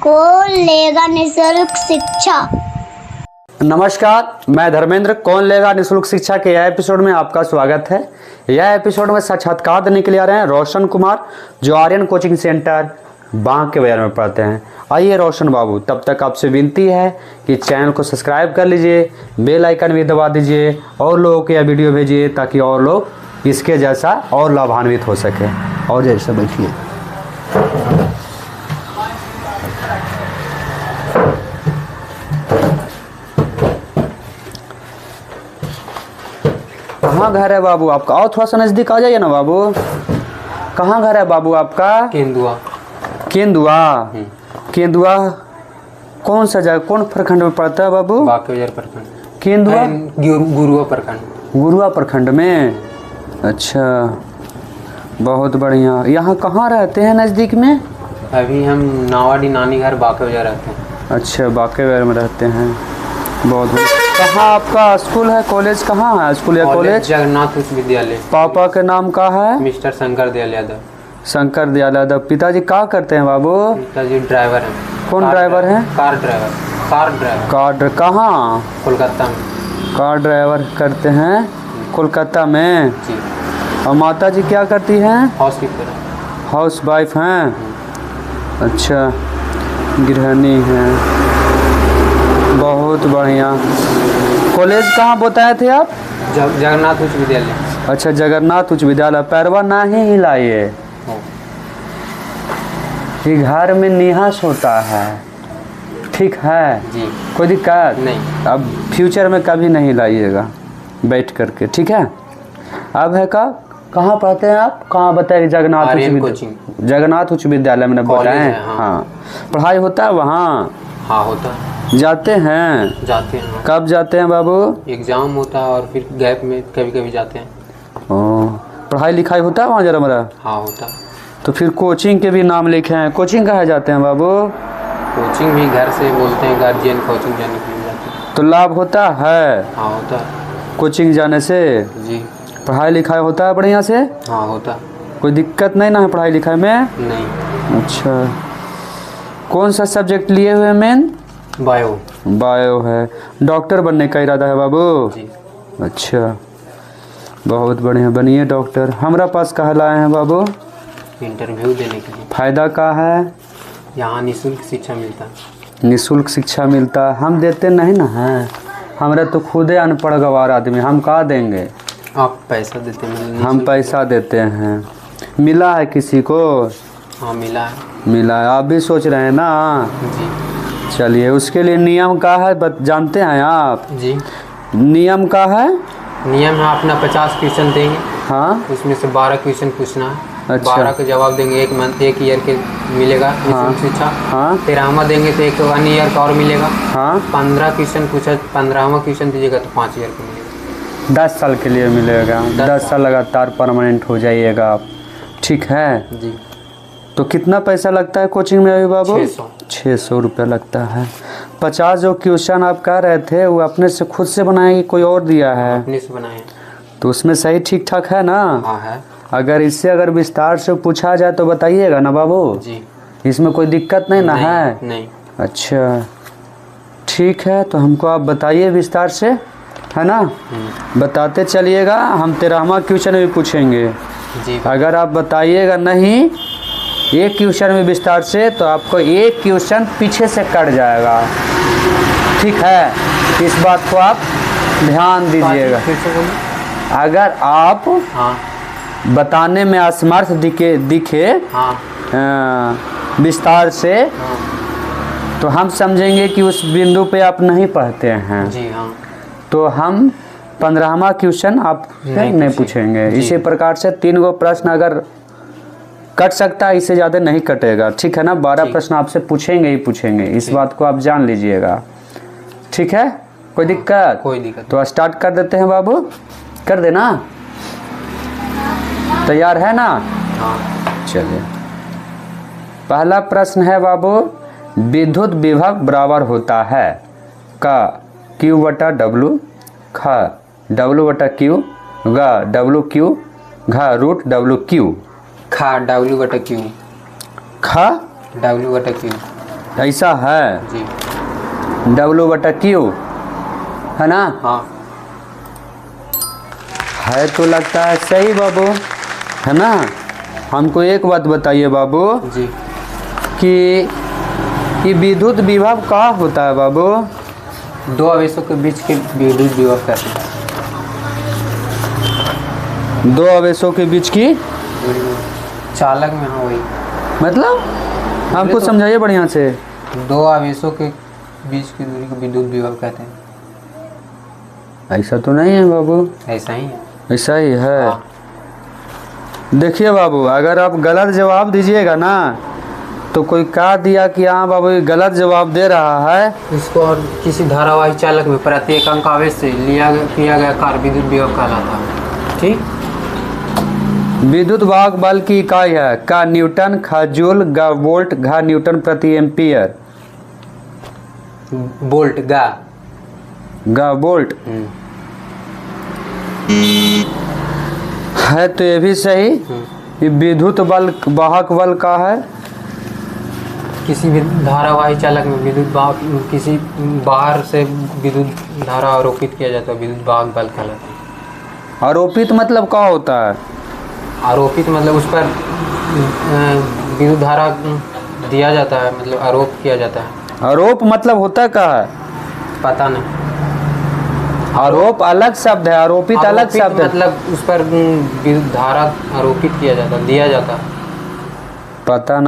कौन लेगा निःशुल्क शिक्षा। नमस्कार, मैं धर्मेंद्र। कौन लेगा निःशुल्क शिक्षा के यह एपिसोड में आपका स्वागत है। यह एपिसोड में साक्षात्कार देने के लिए आ रहे हैं रोशन कुमार, जो आर्यन कोचिंग सेंटर बांकेबिहार में पढ़ते हैं। आइए रोशन बाबू, तब तक आपसे विनती है कि चैनल को सब्सक्राइब कर लीजिए, बेल आइकन भी दबा दीजिए और लोगों को यह वीडियो भेजिए ताकि और लोग इसके जैसा और लाभान्वित हो सके। और जैसे बैठिए। कहाँ घर है बाबू आपका? और थोड़ा सा नज़दीक आ जाइए ना बाबू। कहाँ घर है बाबू आपका? केंदुआ। केंदुआ? केंदुआ कौन सा जगह, कौन प्रखंड में पड़ता है बाबू? बांकेबिहार प्रखंड। केंदुआ गुरुआ प्रखंड। गुरुआ प्रखंड में? अच्छा, बहुत बढ़िया। यहाँ कहाँ रहते हैं नज़दीक में? अभी हम नावाडी नानी घर बांकेबिहार रहते हैं। अच्छा, बांकेबिहार में रहते हैं। बहुत बढ़िया। कहाँ आपका स्कूल है, कॉलेज कहाँ है? स्कूल या कॉलेज? जगन्नाथ उच्च विद्यालय। पापा के नाम का है? मिस्टर शंकर दयाल यादव। शंकर दयाल यादव। पिताजी क्या करते हैं बाबू? पिताजी ड्राइवर हैं। कौन ड्राइवर हैं? Car driver. कार कहाँ? कोलकाता में। कार ड्राइवर करते हैं कोलकाता में जी। और माता जी क्या करती हैं? हाउसकीपर। हाउस वाइफ हैं। अच्छा, गृहिणी हैं। बहुत बढ़िया। कॉलेज कहाँ बताए थे आप? जगन्नाथ उच्च विद्यालय। अच्छा, जगन्नाथ उच्च विद्यालय। पैरवा ना ही हिलाइए, ये घर में निहास होता है, ठीक है जी। कोई दिक्कत नहीं। अब फ्यूचर में कभी नहीं लाइएगा बैठ करके, ठीक है। अब है का कहाँ पढ़ते हैं आप? कहाँ बताइए? जगन्नाथ उच्च विद्यालय में बताए। हाँ, पढ़ाई होता है वहाँ? हाँ, होता है। जाते हैं? जाते हैं। कब जाते हैं बाबू? एग्जाम होता है और फिर गैप में कभी कभी जाते हैं। ओ, पढ़ाई लिखाई होता है वहाँ जरा मेरा? हाँ, होता है। तो फिर कोचिंग के भी नाम लिखे हैं। कोचिंग कहाँ जाते हैं बाबू? कोचिंग भी घर से बोलते हैं, गार्जियन कोचिंग जाने के लिए जाते हैं। तो लाभ होता है? हाँ, होता है। कोचिंग जाने से? जी। पढ़ाई लिखाई होता है बढ़िया से? हाँ, होता है। कोई दिक्कत नहीं ना है पढ़ाई लिखाई में? नहीं। अच्छा, कौन सा सब्जेक्ट लिए हुए मेन? बायो है। डॉक्टर बनने का इरादा है बाबू? जी। अच्छा, बहुत बढ़िया, बनिए डॉक्टर। हमारा पास कहाँ लाए हैं बाबू? इंटरव्यू देने के लिए। फायदा का है? यहाँ निःशुल्क शिक्षा मिलता है। निःशुल्क शिक्षा मिलता है? हम देते नहीं ना हैं, हमारा तो खुद ही अनपढ़ गवार आदमी, हम कहाँ देंगे? आप पैसा देते हैं? हम पैसा देते हैं। मिला है किसी को? हाँ, मिला है। मिला है। आप भी सोच रहे हैं ना? जी। चलिए, उसके लिए नियम का है, जानते हैं आप? जी। नियम का है? नियम है अपना 50 क्वेश्चन देंगे। हाँ। उसमें से 12 क्वेश्चन पूछना है। अच्छा। 12 के जवाब देंगे, एक ईयर के मिलेगा निःशुल्क शिक्षा। हाँ। 13वां देंगे तो एक 1 ईयर का और मिलेगा। हाँ। 15 क्वेश्चन पूछा, 15वां क्वेश्चन दीजिएगा तो 5 ईयर का मिलेगा। 10 साल के लिए मिलेगा। 10 साल लगातार परमानेंट हो जाइएगा आप, ठीक है जी। तो कितना पैसा लगता है कोचिंग में अभी बाबू? 600 रुपया लगता है। 50 जो क्वेश्चन आप कह रहे थे वो अपने से खुद से बनाए कि कोई और दिया है? अपने से बनाए हैं। तो उसमें सही ठीक ठाक है ना? हाँ, है। अगर इससे विस्तार से पूछा जाए तो बताइएगा ना बाबू? जी। इसमें कोई दिक्कत नहीं ना है? नहीं। अच्छा, ठीक है, तो हमको आप बताइए विस्तार से, है ना? बताते चलिएगा। हम 13वां क्वेश्चन भी पूछेंगे। जी। अगर आप बताइएगा नहीं एक क्वेश्चन में विस्तार से तो आपको एक क्वेश्चन पीछे से कट जाएगा, ठीक है? इस बात को आप ध्यान दीजिएगा। फिर से बोलिए। अगर आप हाँ। बताने में असमर्थ दिखे हाँ। विस्तार से, हाँ। तो हम समझेंगे कि उस बिंदु पे आप नहीं पढ़ते हैं। जी। हाँ। तो हम 15वां क्वेश्चन आप नहीं पूछेंगे। इसी प्रकार से 3 गो प्रश्न अगर कट सकता है, इससे ज़्यादा नहीं कटेगा, ठीक है ना? 12 प्रश्न आपसे पूछेंगे ही पूछेंगे, इस बात को आप जान लीजिएगा, ठीक है? कोई दिक्कत? कोई दिक्कत। तो स्टार्ट कर देते हैं बाबू, कर देना। तैयार है ना? हाँ। चलिए, पहला प्रश्न है बाबू, विद्युत विभव बराबर होता है का Q/W, ख W/Q, ग WQ, घ √WQ। खा W/Q। ख W/Q। ऐसा है। जी। W/Q है ना? हाँ। है तो लगता है सही बाबू, है ना? हमको एक बात बताइए बाबू जी। कि ये विद्युत विभव क्या होता है बाबू? दो आवेशों के बीच के विद्युत विभव कहते हैं। दो आवेशों के बीच की चालक में, हाँ वही। मतलब हमको तो- समझाइए बढ़िया से। दो आवेशों के बीच की दूरी को विद्युत विभव कहते हैं। ऐसा तो नहीं है बाबू। ऐसा ही है। ऐसा ही है। हाँ। देखिए बाबू, अगर आप गलत जवाब दीजिएगा ना तो कोई कह दिया कि हाँ बाबू ये गलत जवाब दे रहा है, इसको और किसी धारावाही चालक में प्रत्येक अंक आवेश से किया गया कार्य विद्युत विभव कहलाता है। ठीक। विद्युत वाहक बल की इकाई है का न्यूटन, खा जूल, गा वोल्ट, घा न्यूटन प्रति एम्पियर। बोल्ट, गा वोल्ट है तो ये भी सही। ये विद्युत बल वाहक बल का है। किसी भी धारावाही चालक में विद्युत वाहक किसी बाहर से विद्युत धारा आरोपित किया जाता है, विद्युत वाहक बल कहलाता है। आरोपित मतलब क्या होता है? आरोपित मतलब उस पर विद्युत धारा दिया जाता है, मतलब आरोप किया जाता है। आरोप मतलब होता क्या है? पता नहीं। आरोप अलग शब्द है, आरोपित अलग शब्द है। मतलब उस पर विद्युत धारा आरोपित किया जाता है, दिया जाता है। पता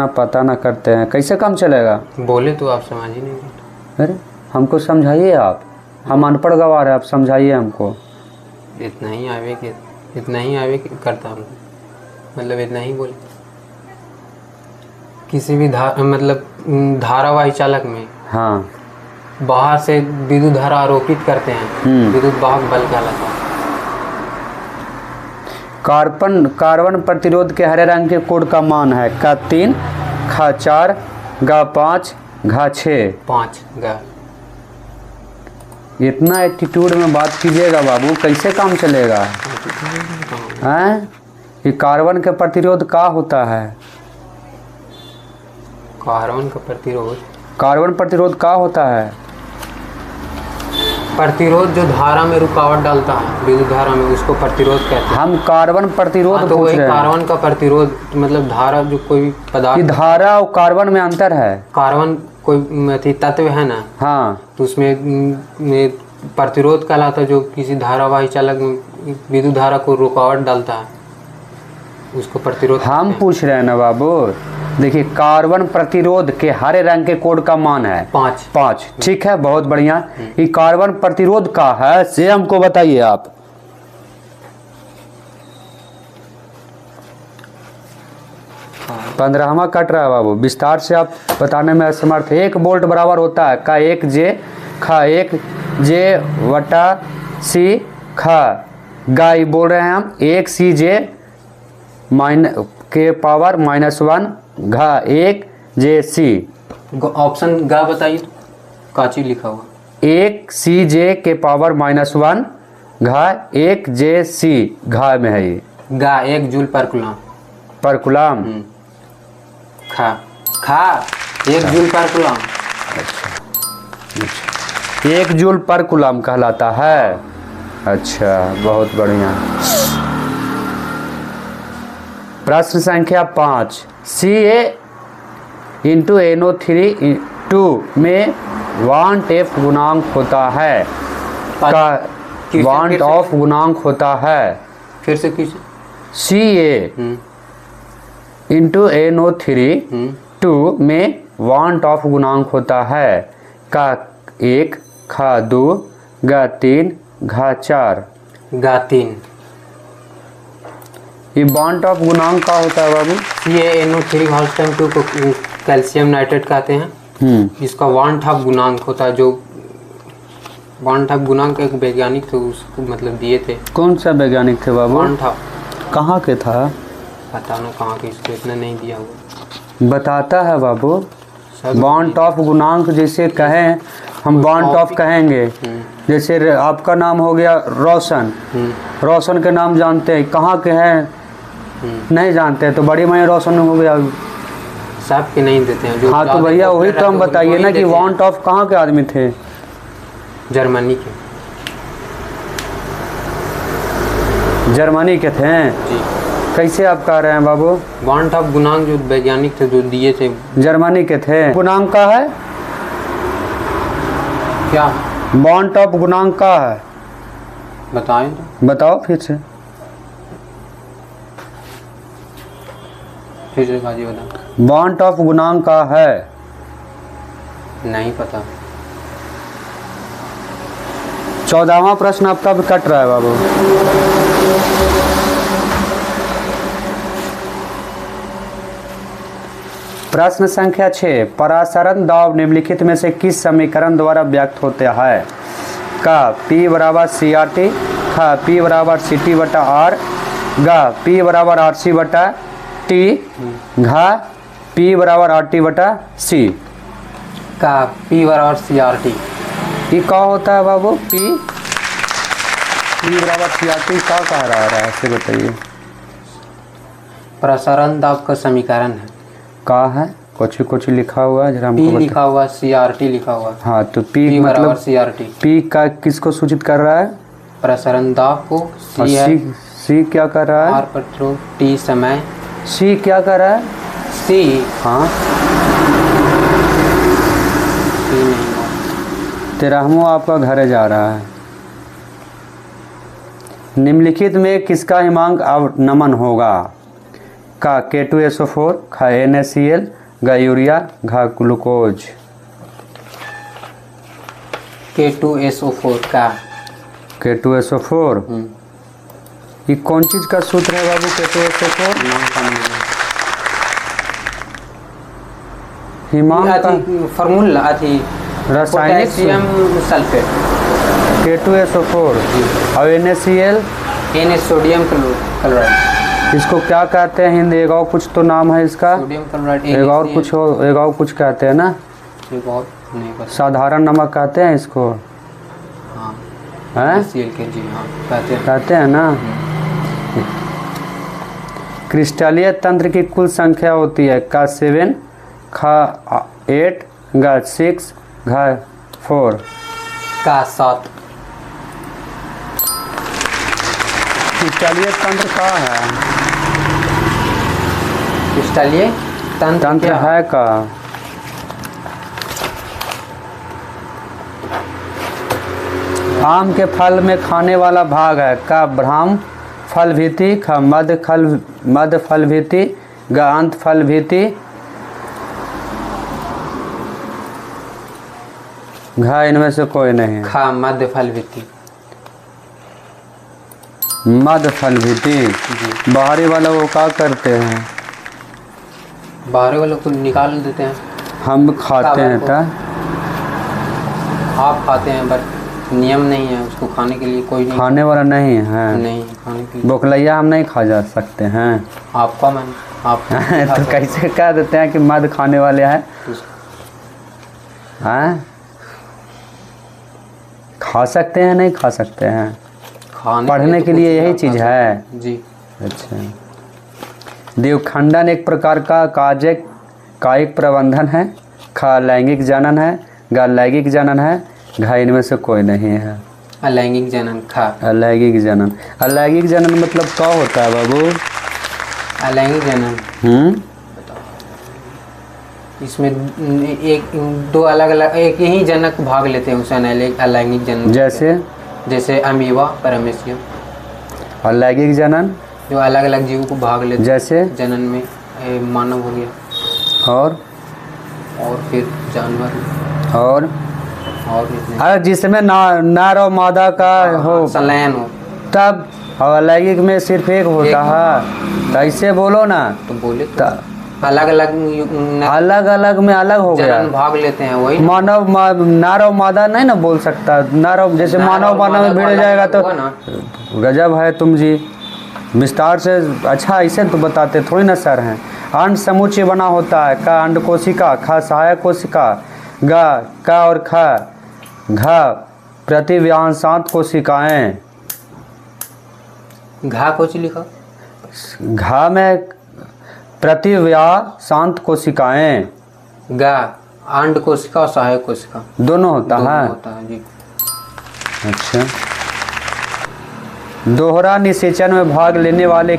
ना करते हैं, कैसे काम चलेगा? बोले तो आप समझ ही नहीं। अरे हमको समझाइए आप, हम अनपढ़ गवार है, आप समझाइए हमको। इतना ही आवे कि करता हूँ, मतलब इतना ही बोले। किसी भी मतलब धारावाही चालक में हाँ, बाहर से विद्युत धारा आरोपित करते हैं, विद्युत वाहक बल कहलाता है। कार्बन प्रतिरोध के हरे रंग के कोड का मान है का 3, खा 4, गा 5, घा 6। 5 गा। इतना एटीट्यूड में बात कीजिएगा बाबू, कैसे काम चलेगा? हैं? ये कार्बन के प्रतिरोध का होता है? कार्बन प्रतिरोध का होता है? प्रतिरोध जो धारा में रुकावट डालता है, विद्युत धारा में, उसको प्रतिरोध कहते हैं। हम कार्बन प्रतिरोध तो पूछ वही रहे हैं। कार्बन का प्रतिरोध मतलब धारा, जो कोई भी ये पदार्थ, धारा और कार्बन में अंतर है। कार्बन कोई तत्व है ना, हाँ, तो उसमें में प्रतिरोध कहलाता है, जो किसी धारावाही चालक में विद्युत धारा को रुकावट डालता है, उसको प्रतिरोध हम कहते पूछ रहे हैं ना बाबू। देखिए, कार्बन प्रतिरोध के हरे रंग के कोड का मान है हैं। 5। 5। ठीक है, बहुत बढ़िया। ये कार्बन प्रतिरोध का है से हमको बताइए आप। हाँ। 15वां कट रहा है बाबू, विस्तार से आप बताने में असमर्थ। 1 वोल्ट बराबर होता है का 1 जे खा 1 जे वटा सी खा गाई बोल रहे हैं हम 1 सी जे के पावर -1 घा 1 जे सी। ऑप्शन गा बताइए, काची लिखा हुआ। 1 सी जे के पावर -1 घा 1 जे सी घा में है ये। गा 1 जूल पर कूलम। खा 1 जूल पर कूलम। 1 जूल पर कूलम कहलाता है। अच्छा, बहुत बढ़िया। प्रश्न संख्या 5। Ca*NO3 में वांट ऑफ गुणांक होता है का वांट ऑफ गुणांक होता है। फिर से किस Ca*NO3 में वांट ऑफ गुणांक होता है का 1 खा 2 गा 3 घा 4। गा 3। ये वांट ऑफ गुणांक का होता है बाबू? CaNO3 2 को कैल्शियम नाइट्रेट कहते हैं। इसका वांट ऑफ गुणांक होता है, जो वांट ऑफ गुणांक एक वैज्ञानिक थे, उसको मतलब दिए थे। कौन सा वैज्ञानिक थे बाबू? वांट ऑफ कहाँ के था? पता ना कहाँ के, इसको इतना नहीं दिया हुआ। बताता है बाबू। सब वांट ऑफ गुणांक जैसे कहें, हम वांट ऑफ कहेंगे। जैसे आपका नाम हो गया रोशन, रोशन के नाम जानते हैं, कहाँ के हैं नहीं जानते, तो बड़ी माई रोशन हो गया। सब के नहीं देते हैं जो हाँ तो ज़्यादा भैया वही popular तो हम रहते हैं, बताइए वही ना कि देते हैं। वांट ऑफ कहाँ के आदमी थे? जर्मनी के। जर्मनी के थे। जी। कैसे आप कह रहे हैं बाबू? वांट ऑफ गुणांक जो वैज्ञानिक थे जो दिए थे। जर्मनी के थे। गुणांक का है? क्या वांट ऑफ गुणांक का है? बताएं तो। बताओ फिर से। फिर से बाजी बता। वांट ऑफ गुणांक का है? नहीं पता। 14वां प्रश्न आपका भी कट रहा है बाबू। प्रश्न संख्या 6, परासरण दाब निम्नलिखित में से किस समीकरण द्वारा व्यक्त होते हैं? का P बराबर CRT, खा P बराबर CT बटा R, गा P बराबर RC बटा T, घा P बराबर RT बटा C। का P बराबर CRT। ये क्या होता है बाबू? P बराबर CRT क्या कह रहा है ऐसे बताइए। प्रसारण दाब का समीकरण है। का है? कुछ लिखा हुआ है जरा P हमको लिखा हुआ, CRT लिखा हुआ। हाँ तो P P बराबर मतलब CRT। P का किसको सूचित कर रहा है? प्रसारण दाब को। और C है C क्या कर रहा है? R पर थ्रो, T समय। C क्या कर रहा है? C हाँ C नहीं। 13वां आपका घर जा रहा है। निम्नलिखित में किसका हिमांक अवनमन होगा? का K2SO4, खा NaCl, गा यूरिया, घा ग्लूकोज। K2SO4 का। K2SO4 ये कौन चीज का सूत्र है बाबू? K2SO4 नाम का नहीं है। हिमांक का अथी फार्मूला अथी रासायनिक पोटेशियम सल्फेट। K2SO4 और NaCl Na सोडियम क्लोराइड। इसको क्या कहते हैं हिंदी? एक और कुछ तो नाम है इसका। Sodium chloride. एक और कुछ कहते हैं ना? ये बहुत नहीं पता। साधारण नमक कहते हैं इसको। हाँ हैं? Cl के जी हाँ कहते हैं। कहते हैं ना? क्रिस्टलीय तंत्र की कुल संख्या होती है का 7, खा 8, गा 6, घा 4। का 7। क्रिस्टलीय तंत्र का है? क्रिस्टलीय तंत्र क्या है का? आम के फल में खाने वाला भाग है का ब्राह्म फल भीति, खा मध्य फल भीति, गा अंत फल भीति, घा इनमें से कोई नहीं है। खा मध्य फल भीति। मध्य फल भीति। बाहरी वाला वो क्या करते हैं? बाहर वालों को निकाल देते हैं। हम खाते हैं ता? आप खाते हैं बट नियम नहीं है उसको खाने के लिए। कोई नहीं खाने वाला नहीं है। नहीं खाने के लिए। बोकलैया हम नहीं खा जा सकते हैं। आपका मन आप तो कैसे कह देते हैं कि मध खाने वाले हैं? हैं? खा सकते हैं नहीं खा सकते हैं? खाने पढ़ने तो के कुछ लिए भी यही आप चीज खा सकते है। हैं। जी। अच्छा। द्विखंडन एक प्रकार का कायिक प्रबंधन है। खा लैंगिक जनन है, गा लैंगिक जनन है, घा इनमें से कोई नहीं है। अलैंगिक जनन। खा अलैंगिक जनन। अलैंगिक जनन मतलब क्या होता है बाबू? अलैंगिक जनन इसमें एक दो अलग अलग एक ही जनक भाग लेते हैं उसे अलैंगिक जनन। जैसे अमीबा पैरामीशियम। अलैंगिक जनन जो अलग अलग जीवों को भाग लेते हैं जैसे जनन में। मानव हो गया और फिर जानवर और इतने। अरे जिसमें नर और मादा का हो संलयन हो तब। और अलैंगिक में सिर्फ एक होता है। तो ऐसे बोलो ना। तो बोले तो अलग अलग में अलग हो गया। जनन भाग लेते हैं वही। मानव नर और मादा नहीं ना बोल सकता। नर जैसे मानव में भिड़ जाएगा तो गजब है तुम जी। विस्तार से अच्छा ऐसे तो बताते थोड़ी ना सर हैं। अंड समुच्चय बना होता है का अंड कोशिका, खा सहायक कोशिका, गा का और खा घा प्रतिव्यांशांत कोशिकाएं। घा कुछ लिखा। घा में प्रतिव्यासांत कोशिकाएं। गा अंड कोशिका और सहायक कोशिका दोनों होता दोनों है। होता है जी। अच्छा। दोहरा निषेचन में भाग लेने वाले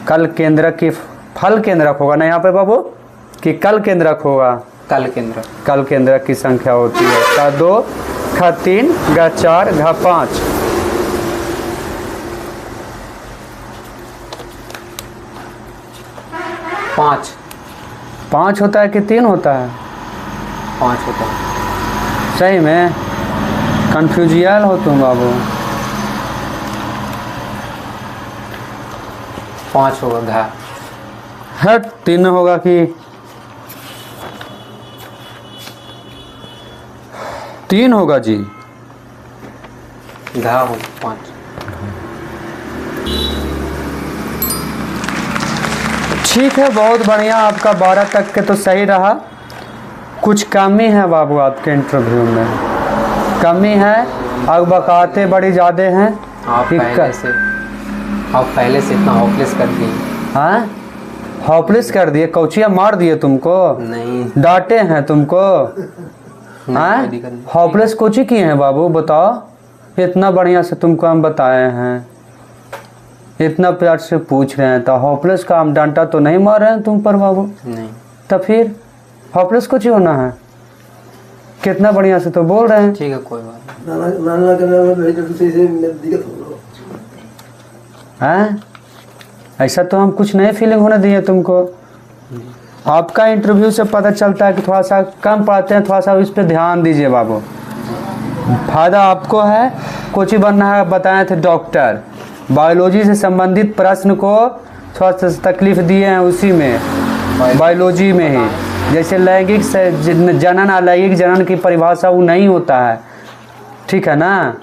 कल केंद्रक की फल केंद्रक होगा ना यहाँ पे बाबू, कि कल केंद्रक होगा? कल केंद्र कल केंद्रक की संख्या होती है क 2 ख 3 ग 4 घ 5। पाँच होता है कि 3 होता है? 5 होता है। सही में कंफ्यूजियल हो तुम बाबू। 5 होगा घा। हट 3 होगा कि 3 होगा जी? घा हो 5। ठीक है, बहुत बढ़िया। आपका 12 तक के तो सही रहा। कुछ कमी है बाबू आपके इंटरव्यू में, कमी है। अब बकाते बड़ी ज़्यादा हैं। आप पहले से इतना होपलेस कर दिए। हाँ, होपलेस कर दिए? कौचिया मार दिए तुमको? नहीं, डांटे हैं तुमको? हाँ, कोई दिक्कत नहीं। होपलेस कोची किए हैं बाबू बताओ? इतना बढ़िया से तुमको हम बताए हैं, इतना प्यार से पूछ रहे हैं, तो होपलेस का हम डांटा तो नहीं मार रहे हैं तुम पर बाबू? नहीं, तो फिर होपलेस कुछ होना है? कितना बढ़िया से तो बोल रहे हैं। ठीक है, कोई बात हैं? ऐसा तो हम कुछ नहीं फीलिंग होने दिए तुमको। आपका इंटरव्यू से पता चलता है कि थोड़ा सा कम पढ़ते हैं, थोड़ा सा इस पे ध्यान दीजिए बाबू। फायदा आपको है। कोची बनना है बताए थे डॉक्टर। बायोलॉजी से संबंधित प्रश्न को थोड़ा सा तकलीफ दिए हैं उसी में, बायोलॉजी में ही। जैसे लैंगिक जनन, अलैंगिक जनन की परिभाषा वो नहीं होता है, ठीक है ना?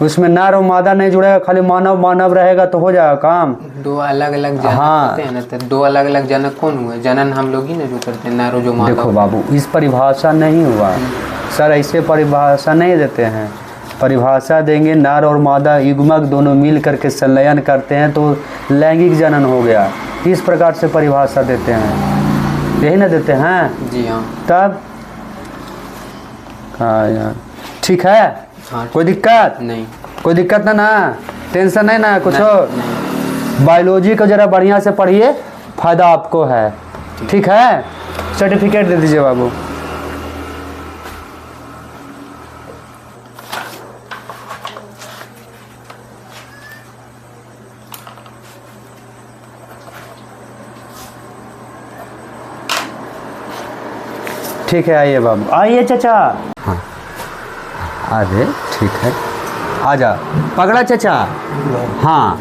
उसमें नर और मादा नहीं जुड़ेगा, खाली मानव मानव रहेगा तो हो जाएगा काम। 2 अलग अलग जनक होते हैं ना, तो 2 अलग अलग जनक कौन हुए? जनन हम लोग ही ना जो करते हैं, नर और जो मादा। देखो बाबू, इस परिभाषा नहीं हुआ सर, ऐसे परिभाषा नहीं देते हैं। परिभाषा देंगे नर और मादा युग्मक दोनों मिल करके संलयन करते हैं तो लैंगिक जनन हो गया। इस प्रकार से परिभाषा देते हैं, यही ना देते हैं? जी हाँ। तब हाँ यार, ठीक है। हाँ, कोई दिक्कत नहीं, कोई दिक्कत ना टेंशन नहीं ना कुछ हो। नहीं। बायोलॉजी को जरा बढ़िया से पढ़िए, फायदा आपको है, ठीक है? सर्टिफिकेट दे दीजिए बाबू। ठीक है, आइए बाबू, आइए चाचा। हाँ, अरे ठीक है, आजा पकड़ा चाचा। हाँ,